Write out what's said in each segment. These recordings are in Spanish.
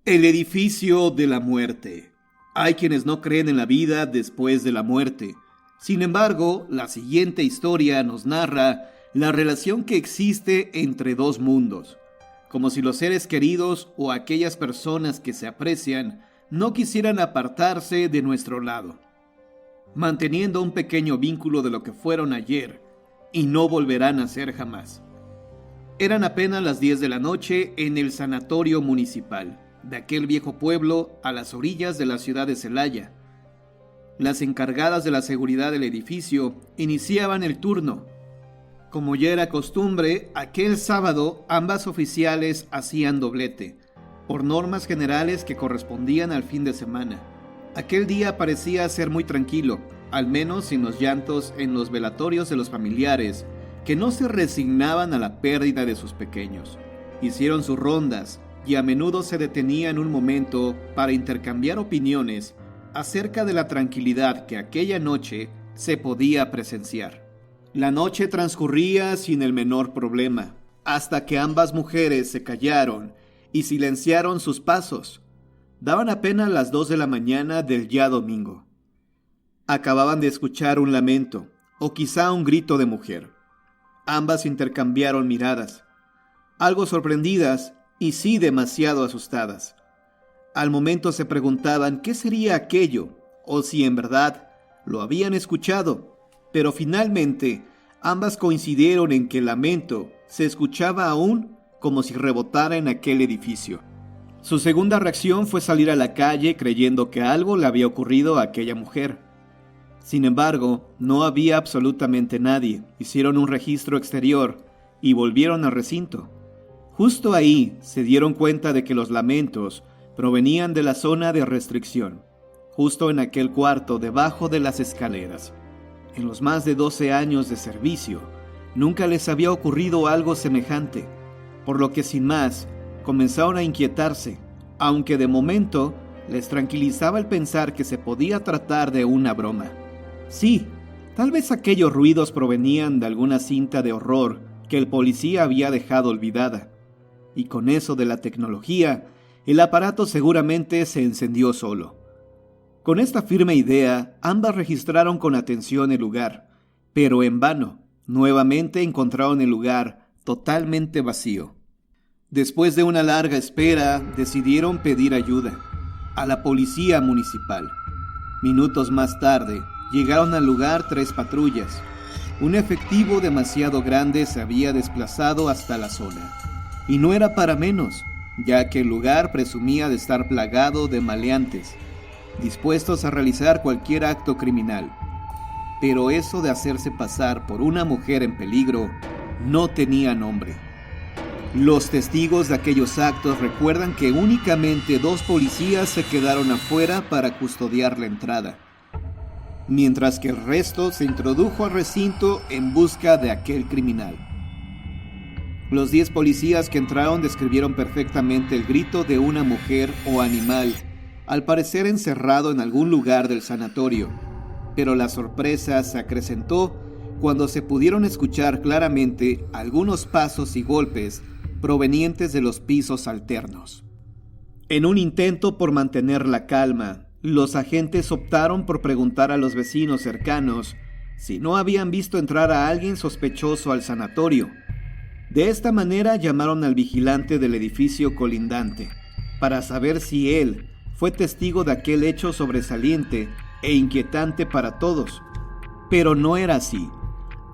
El edificio de la muerte. Hay quienes no creen en la vida después de la muerte. Sin embargo, la siguiente historia nos narra la relación que existe entre dos mundos, como si los seres queridos o aquellas personas que se aprecian no quisieran apartarse de nuestro lado, manteniendo un pequeño vínculo de lo que fueron ayer y no volverán a ser jamás. Eran apenas las 10 de la noche en el sanatorio municipal de aquel viejo pueblo a las orillas de la ciudad de Celaya. Las encargadas de la seguridad del edificio iniciaban el turno. Como ya era costumbre, aquel sábado ambas oficiales hacían doblete, por normas generales que correspondían al fin de semana. Aquel día parecía ser muy tranquilo, al menos sin los llantos en los velatorios de los familiares, que no se resignaban a la pérdida de sus pequeños. Hicieron sus rondas, y a menudo se detenían un momento para intercambiar opiniones acerca de la tranquilidad que aquella noche se podía presenciar. La noche transcurría sin el menor problema, hasta que ambas mujeres se callaron y silenciaron sus pasos. Daban apenas las 2 de la mañana del ya domingo. Acababan de escuchar un lamento, o quizá un grito de mujer. Ambas intercambiaron miradas, algo sorprendidas y sí demasiado asustadas. Al momento se preguntaban qué sería aquello, o si en verdad lo habían escuchado, pero finalmente ambas coincidieron en que el lamento se escuchaba aún como si rebotara en aquel edificio. Su segunda reacción fue salir a la calle creyendo que algo le había ocurrido a aquella mujer. Sin embargo, no había absolutamente nadie. Hicieron un registro exterior y volvieron al recinto. Justo ahí se dieron cuenta de que los lamentos provenían de la zona de restricción, justo en aquel cuarto debajo de las escaleras. En los más de 12 años de servicio, nunca les había ocurrido algo semejante, por lo que sin más, comenzaron a inquietarse, aunque de momento les tranquilizaba el pensar que se podía tratar de una broma. Sí, tal vez aquellos ruidos provenían de alguna cinta de horror que el policía había dejado olvidada. Y con eso de la tecnología, el aparato seguramente se encendió solo. Con esta firme idea, ambas registraron con atención el lugar, pero en vano. Nuevamente encontraron el lugar totalmente vacío. Después de una larga espera, decidieron pedir ayuda a la policía municipal. Minutos más tarde, llegaron al lugar 3 patrullas. Un efectivo demasiado grande se había desplazado hasta la zona. Y no era para menos, ya que el lugar presumía de estar plagado de maleantes, dispuestos a realizar cualquier acto criminal. Pero eso de hacerse pasar por una mujer en peligro no tenía nombre. Los testigos de aquellos actos recuerdan que únicamente 2 policías se quedaron afuera para custodiar la entrada, mientras que el resto se introdujo al recinto en busca de aquel criminal. Los 10 policías que entraron describieron perfectamente el grito de una mujer o animal, al parecer encerrado en algún lugar del sanatorio, pero la sorpresa se acrecentó cuando se pudieron escuchar claramente algunos pasos y golpes provenientes de los pisos alternos. En un intento por mantener la calma, los agentes optaron por preguntar a los vecinos cercanos si no habían visto entrar a alguien sospechoso al sanatorio. De esta manera llamaron al vigilante del edificio colindante para saber si él fue testigo de aquel hecho sobresaliente e inquietante para todos. Pero no era así.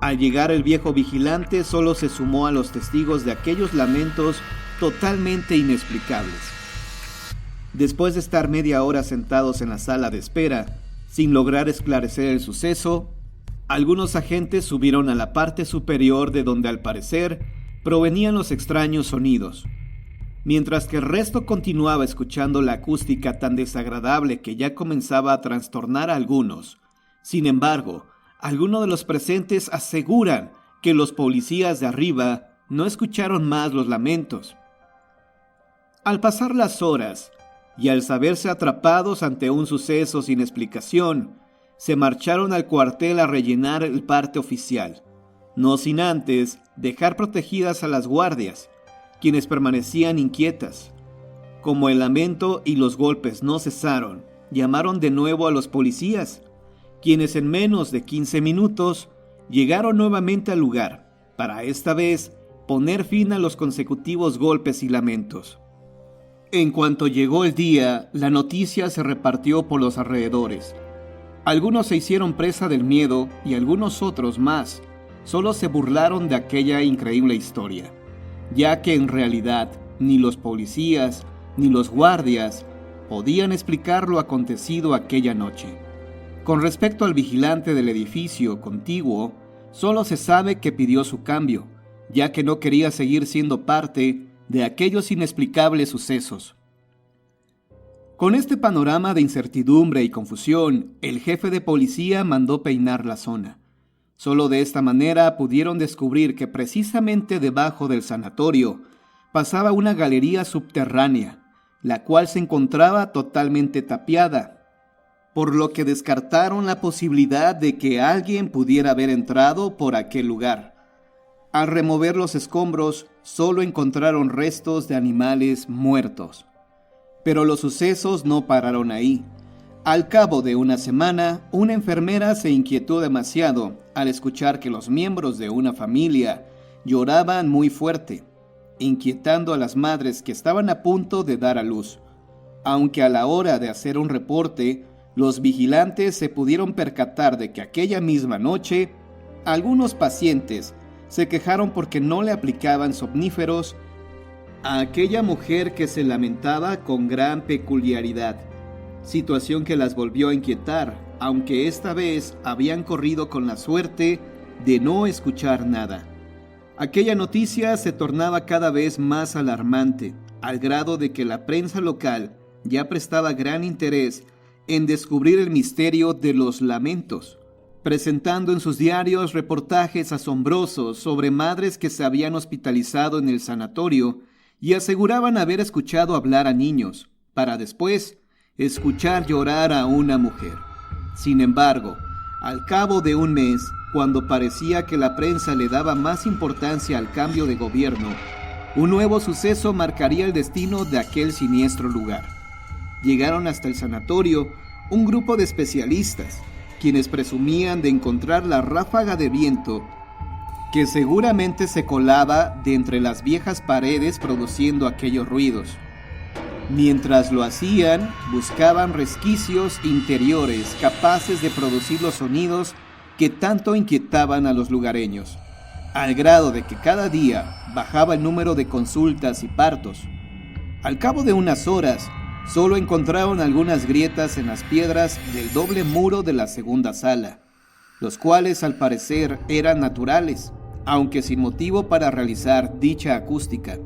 Al llegar el viejo vigilante solo se sumó a los testigos de aquellos lamentos totalmente inexplicables. Después de estar media hora sentados en la sala de espera, sin lograr esclarecer el suceso, algunos agentes subieron a la parte superior de donde al parecer provenían los extraños sonidos, mientras que el resto continuaba escuchando la acústica tan desagradable que ya comenzaba a trastornar a algunos. Sin embargo, algunos de los presentes aseguran que los policías de arriba no escucharon más los lamentos. Al pasar las horas, y al saberse atrapados ante un suceso sin explicación, se marcharon al cuartel a rellenar el parte oficial, no sin antes dejar protegidas a las guardias, quienes permanecían inquietas. Como el lamento y los golpes no cesaron, llamaron de nuevo a los policías, quienes en menos de 15 minutos llegaron nuevamente al lugar, para esta vez poner fin a los consecutivos golpes y lamentos. En cuanto llegó el día, la noticia se repartió por los alrededores. Algunos se hicieron presa del miedo y algunos otros más solo se burlaron de aquella increíble historia, ya que en realidad ni los policías ni los guardias podían explicar lo acontecido aquella noche. Con respecto al vigilante del edificio contiguo, solo se sabe que pidió su cambio, ya que no quería seguir siendo parte de aquellos inexplicables sucesos. Con este panorama de incertidumbre y confusión, el jefe de policía mandó peinar la zona. Solo de esta manera pudieron descubrir que precisamente debajo del sanatorio pasaba una galería subterránea, la cual se encontraba totalmente tapiada, por lo que descartaron la posibilidad de que alguien pudiera haber entrado por aquel lugar. Al remover los escombros, solo encontraron restos de animales muertos. Pero los sucesos no pararon ahí. Al cabo de una semana, una enfermera se inquietó demasiado al escuchar que los miembros de una familia lloraban muy fuerte, inquietando a las madres que estaban a punto de dar a luz. Aunque a la hora de hacer un reporte, los vigilantes se pudieron percatar de que aquella misma noche, algunos pacientes se quejaron porque no le aplicaban somníferos a aquella mujer que se lamentaba con gran peculiaridad, situación que las volvió a inquietar, aunque esta vez habían corrido con la suerte de no escuchar nada. Aquella noticia se tornaba cada vez más alarmante, al grado de que la prensa local ya prestaba gran interés en descubrir el misterio de los lamentos, presentando en sus diarios reportajes asombrosos sobre madres que se habían hospitalizado en el sanatorio y aseguraban haber escuchado hablar a niños, para después escuchar llorar a una mujer. Sin embargo, al cabo de un mes, cuando parecía que la prensa le daba más importancia al cambio de gobierno, un nuevo suceso marcaría el destino de aquel siniestro lugar. Llegaron hasta el sanatorio un grupo de especialistas, quienes presumían de encontrar la ráfaga de viento que seguramente se colaba de entre las viejas paredes produciendo aquellos ruidos. Mientras lo hacían, buscaban resquicios interiores capaces de producir los sonidos que tanto inquietaban a los lugareños, al grado de que cada día bajaba el número de consultas y partos. Al cabo de unas horas, solo encontraron algunas grietas en las piedras del doble muro de la segunda sala, los cuales al parecer eran naturales, aunque sin motivo para realizar dicha acústica.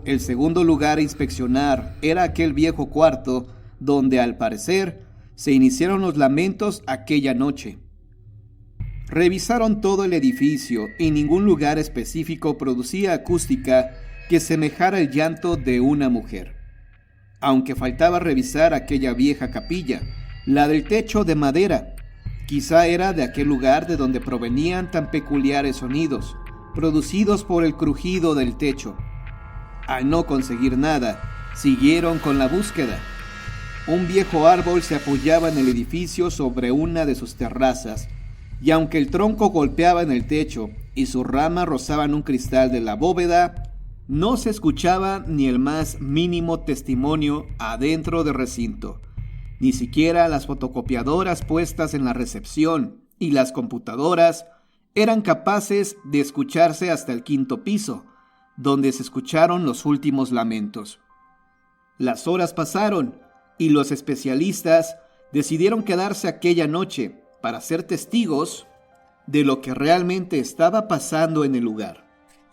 El segundo lugar a inspeccionar era aquel viejo cuarto donde al parecer se iniciaron los lamentos aquella noche. Revisaron todo el edificio y ningún lugar específico producía acústica que semejara el llanto de una mujer. Aunque faltaba revisar aquella vieja capilla, la del techo de madera. Quizá era de aquel lugar de donde provenían tan peculiares sonidos, producidos por el crujido del techo. Al no conseguir nada, siguieron con la búsqueda. Un viejo árbol se apoyaba en el edificio sobre una de sus terrazas, y aunque el tronco golpeaba en el techo y sus ramas rozaban un cristal de la bóveda, no se escuchaba ni el más mínimo testimonio adentro del recinto. Ni siquiera las fotocopiadoras puestas en la recepción y las computadoras eran capaces de escucharse hasta el quinto piso, donde se escucharon los últimos lamentos. Las horas pasaron y los especialistas decidieron quedarse aquella noche para ser testigos de lo que realmente estaba pasando en el lugar.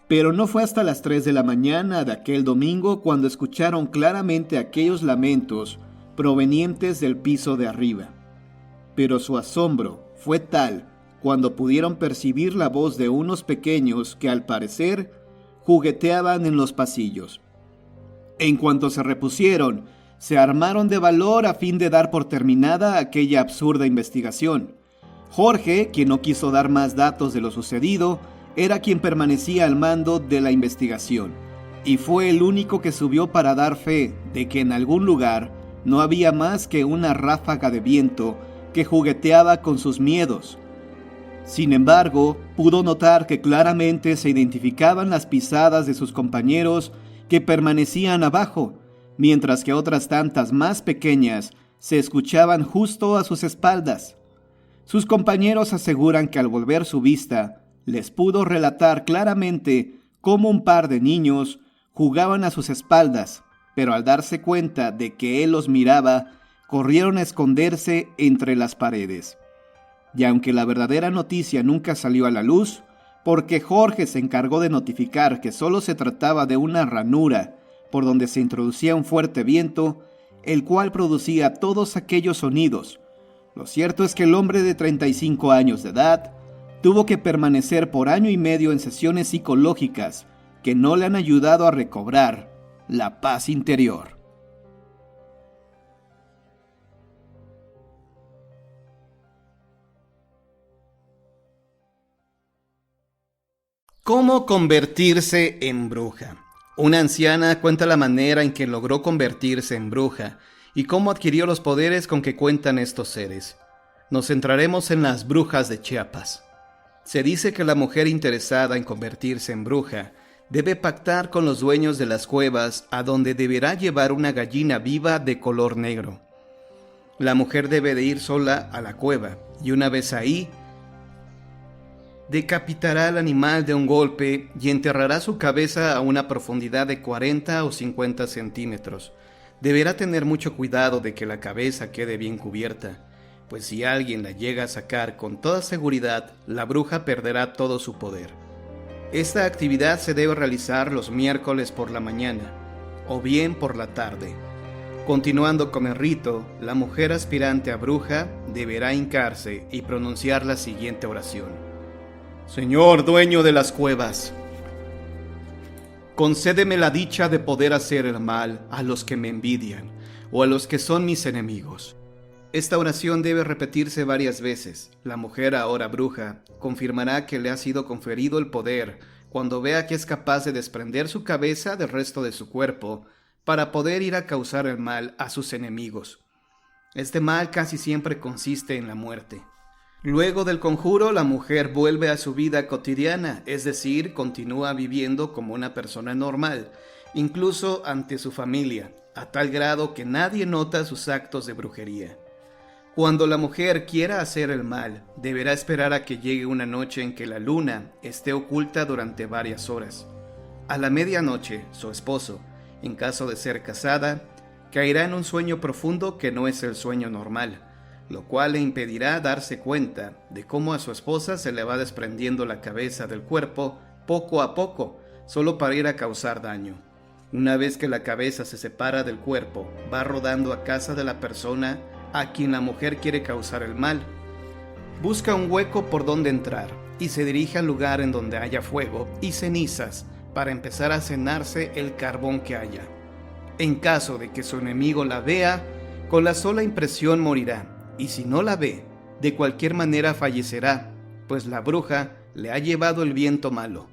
Pero no fue hasta las 3 de la mañana de aquel domingo cuando escucharon claramente aquellos lamentos provenientes del piso de arriba. Pero su asombro fue tal cuando pudieron percibir la voz de unos pequeños que al parecer jugueteaban en los pasillos. En cuanto se repusieron, se armaron de valor a fin de dar por terminada aquella absurda investigación. Jorge, quien no quiso dar más datos de lo sucedido, era quien permanecía al mando de la investigación, y fue el único que subió para dar fe de que en algún lugar no había más que una ráfaga de viento que jugueteaba con sus miedos. Sin embargo, pudo notar que claramente se identificaban las pisadas de sus compañeros que permanecían abajo, mientras que otras tantas más pequeñas se escuchaban justo a sus espaldas. Sus compañeros aseguran que al volver su vista, les pudo relatar claramente cómo un par de niños jugaban a sus espaldas, pero al darse cuenta de que él los miraba, corrieron a esconderse entre las paredes. Y aunque la verdadera noticia nunca salió a la luz, porque Jorge se encargó de notificar que solo se trataba de una ranura por donde se introducía un fuerte viento, el cual producía todos aquellos sonidos, lo cierto es que el hombre de 35 años de edad tuvo que permanecer por año y medio en sesiones psicológicas que no le han ayudado a recobrar la paz interior. ¿Cómo convertirse en bruja? Una anciana cuenta la manera en que logró convertirse en bruja y cómo adquirió los poderes con que cuentan estos seres. Nos centraremos en las brujas de Chiapas. Se dice que la mujer interesada en convertirse en bruja debe pactar con los dueños de las cuevas a donde deberá llevar una gallina viva de color negro. La mujer debe de ir sola a la cueva y una vez ahí, decapitará al animal de un golpe y enterrará su cabeza a una profundidad de 40 o 50 centímetros. Deberá tener mucho cuidado de que la cabeza quede bien cubierta, pues si alguien la llega a sacar con toda seguridad, la bruja perderá todo su poder. Esta actividad se debe realizar los miércoles por la mañana, o bien por la tarde. Continuando con el rito, la mujer aspirante a bruja deberá hincarse y pronunciar la siguiente oración. Señor dueño de las cuevas, concédeme la dicha de poder hacer el mal a los que me envidian o a los que son mis enemigos. Esta oración debe repetirse varias veces. La mujer, ahora bruja, confirmará que le ha sido conferido el poder cuando vea que es capaz de desprender su cabeza del resto de su cuerpo para poder ir a causar el mal a sus enemigos. Este mal casi siempre consiste en la muerte. Luego del conjuro, la mujer vuelve a su vida cotidiana, es decir, continúa viviendo como una persona normal, incluso ante su familia, a tal grado que nadie nota sus actos de brujería. Cuando la mujer quiera hacer el mal, deberá esperar a que llegue una noche en que la luna esté oculta durante varias horas. A la medianoche, su esposo, en caso de ser casada, caerá en un sueño profundo que no es el sueño normal, lo cual le impedirá darse cuenta de cómo a su esposa se le va desprendiendo la cabeza del cuerpo poco a poco, solo para ir a causar daño. Una vez que la cabeza se separa del cuerpo, va rodando a casa de la persona a quien la mujer quiere causar el mal. Busca un hueco por donde entrar y se dirige al lugar en donde haya fuego y cenizas para empezar a cenarse el carbón que haya. En caso de que su enemigo la vea, con la sola impresión morirá. Y si no la ve, de cualquier manera fallecerá, pues la bruja le ha llevado el viento malo.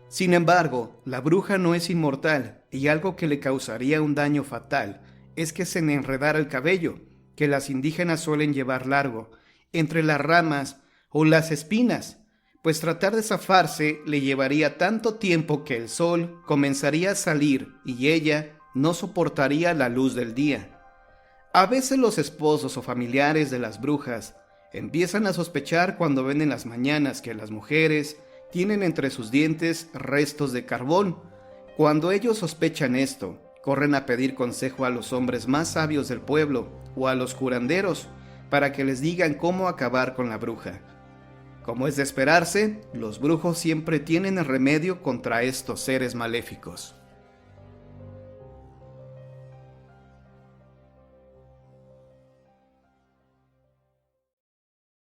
Sin embargo, la bruja no es inmortal y algo que le causaría un daño fatal es que se le enredara el cabello, que las indígenas suelen llevar largo, entre las ramas o las espinas, pues tratar de zafarse le llevaría tanto tiempo que el sol comenzaría a salir y ella no soportaría la luz del día. A veces los esposos o familiares de las brujas empiezan a sospechar cuando ven en las mañanas que las mujeres tienen entre sus dientes restos de carbón. Cuando ellos sospechan esto, corren a pedir consejo a los hombres más sabios del pueblo o a los curanderos para que les digan cómo acabar con la bruja. Como es de esperarse, los brujos siempre tienen el remedio contra estos seres maléficos.